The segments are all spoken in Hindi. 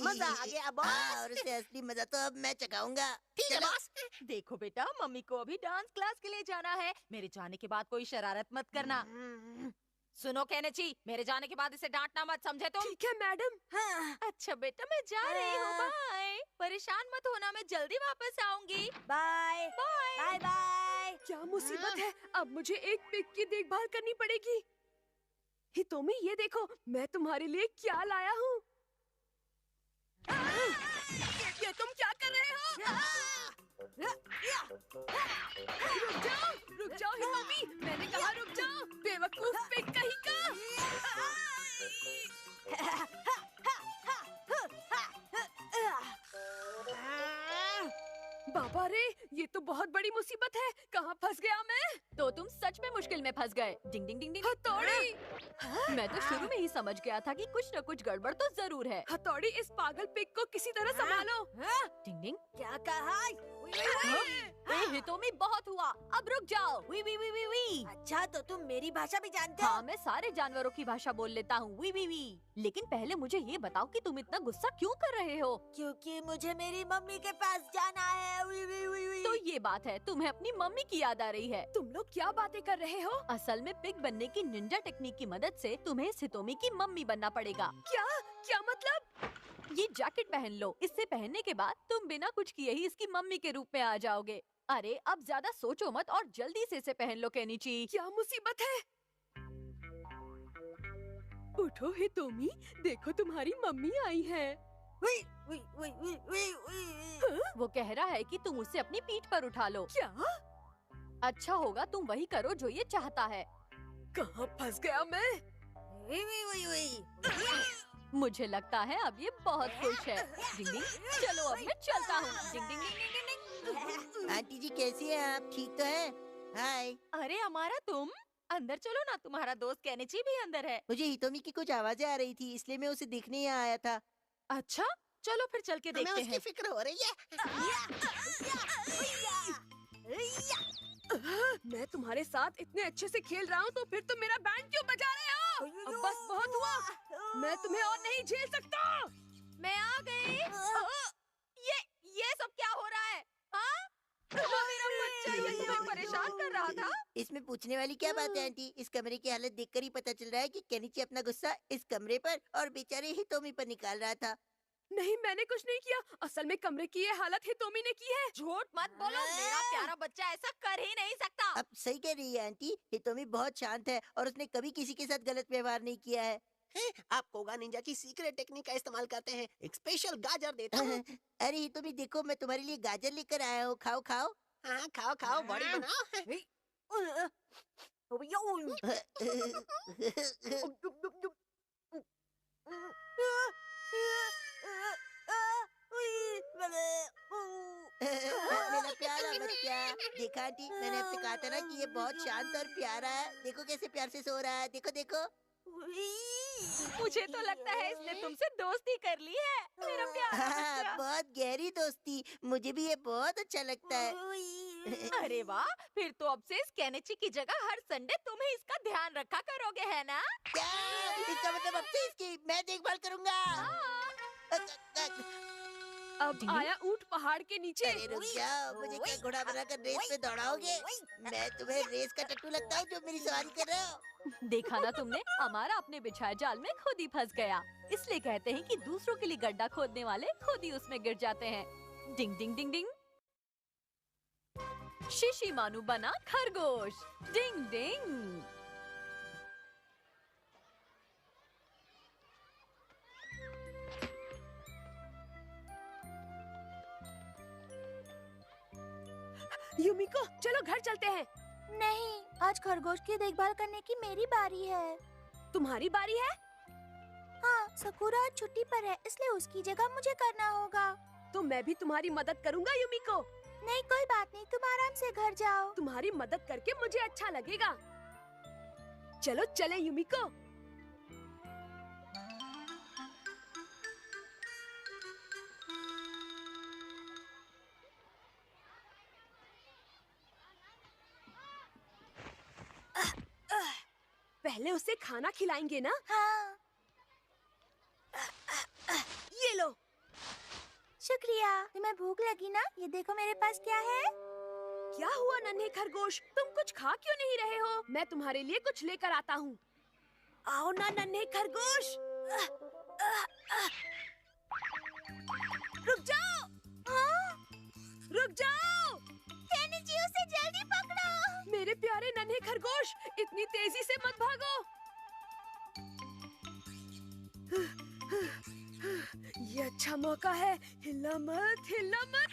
मजा आ गया बॉस। हाँ, और उसे असली मजा तो अब मैं चखाऊंगा। ठीक है बॉस। देखो बेटा, मम्मी को अभी डांस क्लास के लिए जाना है। मेरे जाने के बाद कोई शरारत मत करना। सुनो केनेची, मेरे जाने के बाद इसे डांटना मत, समझे तुम? ठीक है मैडम। हाँ, अच्छा बेटा, मैं जा रही हूँ, बाय। परेशान मत होना, मैं जल्दी वापस आऊंगी। Bye bye. Bye bye. क्या मुसीबत है, अब मुझे एक पिग की देखभाल करनी पड़ेगी। हितोमी, ये देखो मैं तुम्हारे लिए क्या लाया हूँ। ये तुम क्या कर रहे हो? रुक जाओ हितोमी, मैंने कहा रुक जाओ, बेवकूफ पिग कहीं का। बाबा रे, ये तो बहुत बड़ी मुसीबत है। कहाँ फंस गया मैं? तो तुम सच में मुश्किल में फंस गए। डिंग डिंग डिंग डिंग। हथौड़ी। मैं तो शुरू में ही समझ गया था कि कुछ न कुछ गड़बड़ तो जरूर है। हथौड़ी, इस पागल पिग को किसी तरह संभालो। डिंग डिंग। क्या कहा? ए हितोमी, बहुत हुआ, अब रुक जाओ। वी वी वी वी वी। अच्छा, तो तुम मेरी भाषा भी जानते हो? हाँ, मैं सारे जानवरों की भाषा बोल लेता हूँ, वी वी वी। लेकिन पहले मुझे ये बताओ कि तुम इतना गुस्सा क्यों कर रहे हो? क्योंकि मुझे मेरी मम्मी के पास जाना है। वी वी वी वी। तो ये बात है, तुम्हें अपनी मम्मी की याद आ रही है। तुम लोग क्या बातें कर रहे हो? असल में पिग बनने की निंजा टेक्निक की मदद से तुम्हें हितोमी की मम्मी बनना पड़ेगा। क्या क्या मतलब? ये जैकेट पहन लो। इससे पहनने के बाद तुम बिना कुछ किए ही इसकी मम्मी के रूप में आ जाओगे। अरे अब ज्यादा सोचो मत और जल्दी से इसे पहन लो केनिची। क्या मुसीबत है? उठो हितोमी, देखो तुम्हारी मम्मी आई है। वी वी वी वी वी वी। वो कह रहा है कि तुम उसे अपनी पीठ पर उठा लो। क्या? अच्छा होगा तुम वही करो जो ये चाहता है। कहाँ फंस गया मैं? वी वी वी वी। मुझे लगता है अब ये बहुत खुश है। डिंग डिंग, चलो अब मैं चलता हूँ। डिंग डिंग डिंग डिंग डिंग। आंटी जी कैसी हैं आप? ठीक तो है? हाय। अरे हमारा तुम अंदर चलो ना, तुम्हारा दोस्त केनिची भी अंदर है। मुझे हितोमी की कुछ आवाजें आ रही थी, इसलिए मैं उसे देखने यहाँ आया था। अच्छा, चलो फिर चल के हमें देखते उसकी हैं। फिक्र हो रही मैं तुम्हारे साथ इतने अच्छे से खेल रहा हूँ, तो फिर तुम मेरा बैंड क्यों बजा रहे हो? अब बस बहुत हुआ, मैं तुम्हें और नहीं झेल सकता। मैं आ गई। ये सब क्या हो रहा है? हाँ? वो मेरा बच्चा ये तुम्हें परेशान कर रहा था। इसमें पूछने वाली क्या बात है आंटी? इस कमरे की हालत देखकर ही पता चल रहा है कि केनिची अपना गुस्सा इस कमरे पर और बेचारे हितोमी पर निकाल रहा था। नहीं, मैंने कुछ नहीं किया। असल में कमरे की ये हालत हितोमी ने की है। झूठ मत बोलो, मेरा प्यारा बच्चा ऐसा कर ही नहीं सकता। अब सही कह रही है आंटी, हितोमी बहुत शांत है और उसने कभी किसी के साथ गलत व्यवहार नहीं किया है। आप कोगा निंजा की सीक्रेट टेक्निक का इस्तेमाल करते हैं। एक स्पेशल गाजर देता हूँ। अरे हितोमी देखो, मैं तुम्हारे लिए गाजर लेकर आया हूँ, खाओ खाओ। हाँ, खाओ खाओ, बड़ी बनाओ। मेरा प्यारा बच्चा, देखा आंटी, मैंने आपसे कहा था ना कि ये बहुत शांत और प्यारा है। देखो कैसे प्यार से सो रहा है, देखो देखो। मुझे तो लगता है इसने तुमसे दोस्ती कर ली है, मेरा प्यारा हाँ, बच्चा। बहुत गहरी दोस्ती। मुझे भी ये बहुत अच्छा लगता है। अरे वाह, फिर तो अब से इस केनिची की जगह हर संडे तुम ही इसका ध्यान रखा करोगे, है ना? क्या? इसका मतलब अब से इसकी मैं देखभाल करूंगा। अब आया ऊंट पहाड़ के नीचे। अरे रुक जाओ, मुझे क्या घोड़ा बनाकर रेस पे दौड़ाओगे? मैं तुम्हें रेस का टट्टू लगता हूँ जो मेरी सवारी कर रहे हो? देखा ना तुमने, हमारा अपने बिछाए जाल में खुद ही फंस गया। इसलिए कहते हैं कि दूसरों के लिए गड्ढा खोदने वाले खुद ही उसमें गिर जाते हैं। डिंग डिंग डिंग डिंग। शिशी मानू बना खरगोश। डिंग डिंग। युमिको, चलो घर चलते हैं। नहीं, आज खरगोश की देखभाल करने की मेरी बारी है। तुम्हारी बारी है? हाँ, सकुरा आज छुट्टी पर है, इसलिए उसकी जगह मुझे करना होगा। तो मैं भी तुम्हारी मदद करूंगा युमिको। नहीं, कोई बात नहीं, तुम आराम से घर जाओ। तुम्हारी मदद करके मुझे अच्छा लगेगा। चलो चले युमिको। पहले उसे खाना खिलाएंगे ना। हाँ। ये लो। तुम्हें भूख लगी ना? ये देखो मेरे पास क्या है। क्या हुआ नन्हे खरगोश, तुम कुछ खा क्यों नहीं रहे हो? मैं तुम्हारे लिए कुछ लेकर आता हूँ। आओ ना नन्हे खरगोश। रुक जाओ। हाँ? रुक जाओ। केनिची, उसे जल्दी पकड़ो। मेरे प्यारे नन्हे खरगोश, इतनी तेजी से मत भागो। ये अच्छा मौका है, हिलना मत, हिलना मत।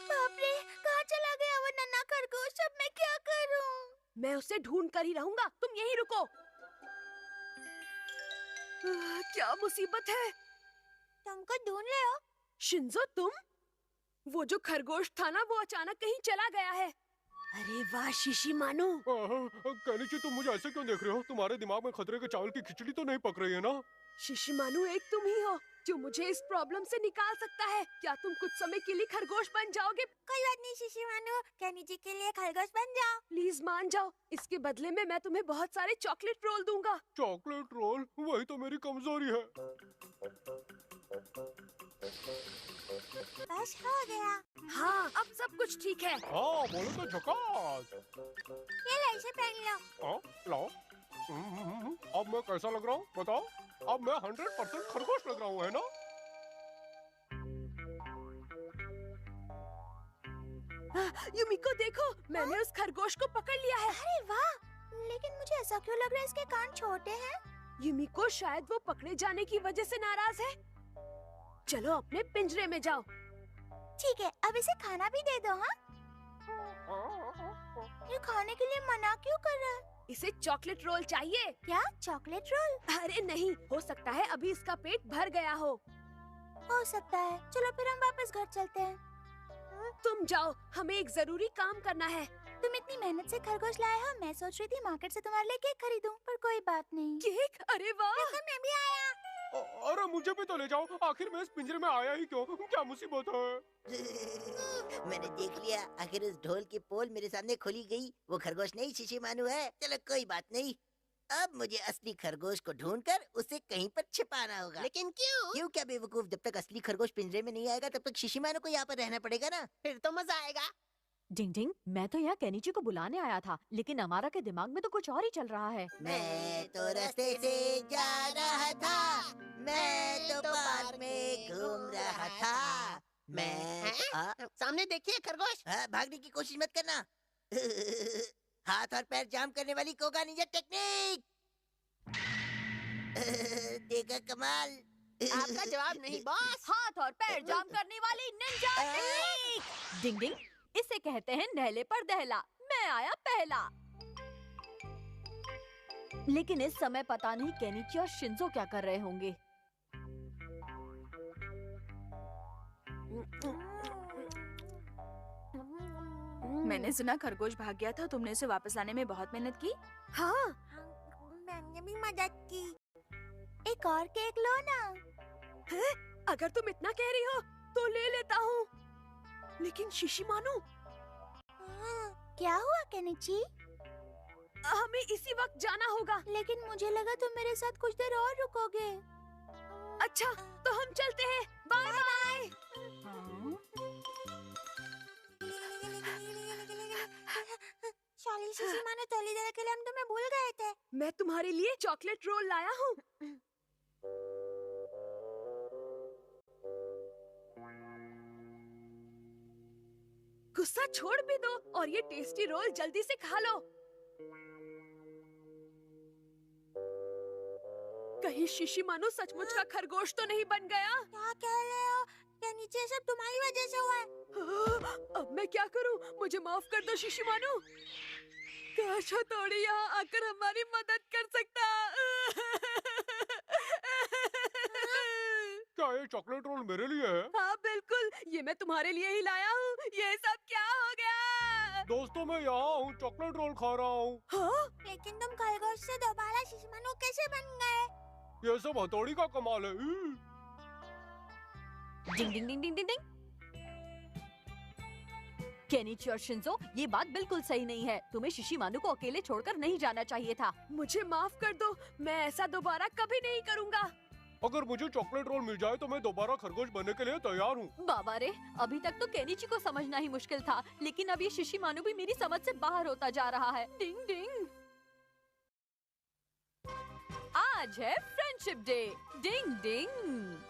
बाप रे, कहाँ चला गया वो नन्हा खरगोश? अब मैं क्या करूं? मैं उसे ढूंढ कर ही रहूंगा, तुम यहीं रुको। क्या मुसीबत है? तुमको ढूंढ ले हो? शिंजो तुम? वो जो खरगोश था ना, वो अचानक कहीं चला गया है। अरे वाह शिशिमानु। केनिची, तुम मुझे ऐसे क्यों देख रहे हो? तुम्हारे दिमाग में खतरे के चावल की खिचड़ी तो नहीं पक रही है ना? शिशिमानु, एक तुम ही हो जो मुझे इस प्रॉब्लम से निकाल सकता है। क्या तुम कुछ समय के लिए खरगोश बन जाओगे? कोई बात नहीं शिशिमानु, केनिची के लिए खरगोश बन जाओ। प्लीज मान जाओ। इसके बदले में मैं तुम्हें बहुत सारे चॉकलेट रोल दूंगा। Chocolate roll? वही तो मेरी कमजोरी है। बस हो गया। हाँ, अब सब कुछ ठीक है। हाँ, बोलो तो झकास। ये लो, इसे पहन लो। हाँ, लाओ। अब मैं कैसा लग रहा हूँ बताओ? अब मैं 100% खरगोश लग रहा हूँ, है ना? युमिको देखो, मैंने उस खरगोश को पकड़ लिया है। अरे वाह, लेकिन मुझे ऐसा क्यों लग रहा है इसके कान छोटे हैं? युमिको शायद वो पकड़े जाने की वजह से नाराज है। चलो अपने पिंजरे में जाओ। ठीक है, अब इसे खाना भी दे दो। हाँ, ये खाने के लिए मना क्यों कर रहा है? इसे चॉकलेट रोल चाहिए। क्या चॉकलेट रोल? अरे नहीं, हो सकता है अभी इसका पेट भर गया हो सकता है। चलो फिर हम वापस घर चलते हैं। तुम जाओ, हमें एक जरूरी काम करना है। तुम इतनी मेहनत से खरगोश लाए हो, मैं सोच रही थी मार्केट से तुम्हारे लिए केक खरीदूं, पर कोई बात नहीं। केक? अरे वाह। देखो, मैं भी आया। अरे मुझे भी तो ले जाओ। आखिर मैं इस पिंजरे में आया ही क्यों? क्या मुसीबत है? मैंने देख लिया, आखिर उस ढोल की पोल मेरे सामने खोली गई। वो खरगोश नहीं शिशिमानु है। चलो कोई बात नहीं, अब मुझे असली खरगोश को ढूंढकर उसे कहीं पर छिपाना होगा। लेकिन क्यों? क्यों क्या बेवकूफ, जब तक असली खरगोश पिंजरे में नहीं आएगा तब तक शिशिमानु को यहाँ पर रहना पड़ेगा ना। फिर तो मजा आएगा। डिंग डिंग, मैं तो यहाँ केनिची को बुलाने आया था, लेकिन अमारा के दिमाग में तो कुछ और ही चल रहा है। मैं तो रास्ते से जा रहा था, मैं तो पार्क में घूम रहा था। मैं सामने देखिए खरगोश। भागने की कोशिश मत करना। हाथ और पैर जाम करने वाली कोगा निंजा टेक्निक। देखा कमाल। आपका जवाब नहीं बॉस। हाथ और पैर जाम करने वाली निंजा टेक्निक। डिंग डिंग, इसे कहते हैं नहले पर दहला। मैं आया पहला। लेकिन इस समय पता नहीं केनिची और शिंजो क्या कर रहे होंगे। मैंने सुना खरगोश भाग गया था, तुमने उसे वापस लाने में बहुत मेहनत की। हाँ, मैंने भी मदद की। एक और केक लो ना। अगर तुम इतना कह रही हो तो ले लेता हूँ। लेकिन शिशिमानु, क्या हुआ केनिची? हमें इसी वक्त जाना होगा। लेकिन मुझे लगा तुम मेरे साथ कुछ देर और रुकोगे। अच्छा, तो हम चलते हैं। Bye bye. शाली शिशिमानु, थोड़ी देर के लिए हम तुम्हें भूल गए थे। मैं तुम्हारे लिए चॉकलेट रोल लाया हूँ। गुस्सा छोड़ भी दो और ये टेस्टी रोल जल्दी से खा लो। कहीं शिशिमानु सचमुच का खरगोश तो नहीं बन गया? क्या कह रहे हो? क्या नीचे सब तुम्हारी वजह से हुआ है? अब मैं क्या करूं? मुझे माफ कर दो शिशिमानु। काश हथौड़ी यहाँ आकर हमारी मदद कर सकता। क्या ये चॉकलेट रोल मेरे लिए है? हाँ बिल्कुल, ये मैं तुम्हारे लिए ही लाया हूँ। ये सब क्या हो गया? दोस्तों, मैं यहाँ हूँ, चॉकलेट रोल खा रहा हूँ। हाँ? लेकिन तुम खरगोश से दोबारा शिशिमानु कैसे बन गए? ये सब हथौड़ी का कमाल है। डिंग डिंग डिंग डिंग डिंग डिंग। केनिची और शिंजो, ये बात बिल्कुल सही नहीं है। तुम्हें शिशिमानु को अकेले छोड़कर नहीं जाना चाहिए था। मुझे माफ कर दो, मैं ऐसा दोबारा कभी नहीं करूँगा। अगर मुझे चॉकलेट रोल मिल जाए तो मैं दोबारा खरगोश बनने के लिए तैयार हूँ। बाबा रे, अभी तक तो केनिची को समझना ही मुश्किल था, लेकिन अब ये शिशिमानु भी मेरी समझ से बाहर होता जा रहा है। डिंग डिंग। आज है फ्रेंडशिप डे। डिंग डिंग।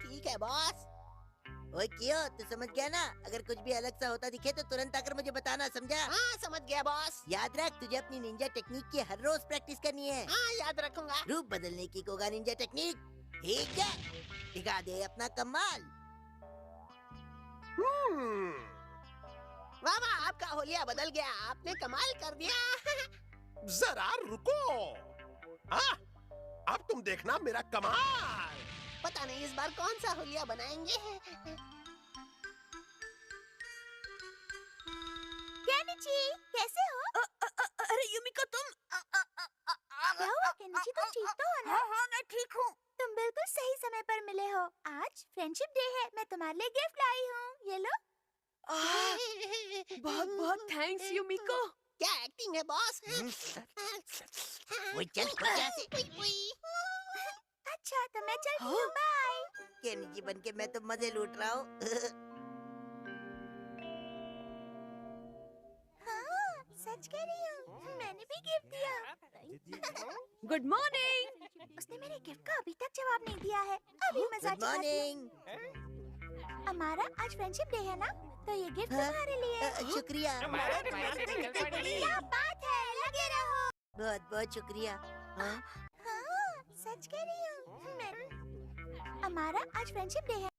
ठीक है बॉस। ओए कियो, तू समझ गया ना? अगर कुछ भी अलग सा होता दिखे तो तुरंत आकर मुझे बताना, समझा? हाँ समझ गया बॉस। याद रख, तुझे अपनी निंजा टेक्निक की हर रोज प्रैक्टिस करनी है। हाँ याद रखूंगा। रूप बदलने की कोगा निंजा टेक्निक। ठीक है, दिखा दे अपना कमाल। वाह वाह, आपका होलिया बदल गया, आपने कमाल कर दिया। जरा रुको। हाँ, अब तुम देखना मेरा कमाल। पता नहीं इस बार कौन सा होलिया बनाएंगे। केनिची, कैसे हो? अरे युमिको, तुम क्या हुआ केनिची, तुम ठीक तो हो ना? हाँ, मैं ठीक हूँ। तुम बिल्कुल सही समय पर मिले हो। आज फ्रेंडशिप डे है, मैं तुम्हारे लिए गिफ्ट लाई हूँ। ये लो। बहुत बहुत थैंक्स युमिको। क्या एक्टिंग है बॉस। वो चल बजा से। अच्छा तो मैं चलती हूँ, बाय। केनिची बन के मैं तो मजे लूट रहा हूँ। हाँ, सच कह रही हूँ, मैंने भी गिफ्ट दिया। Good morning. उसने मेरे गिफ्ट का अभी तक जवाब नहीं दिया है। अभी मजा गुड मॉर्निंग। हमारा आज फ्रेंडशिप डे है ना, तो ये गिफ्ट हाँ? तुम्हारे लिए। शुक्रिया, क्या बात है, लगे रहो। बहुत बहुत शुक्रिया। हाँ? हाँ, सच कह रही हूँ। हमारा आज फ्रेंडशिप डे है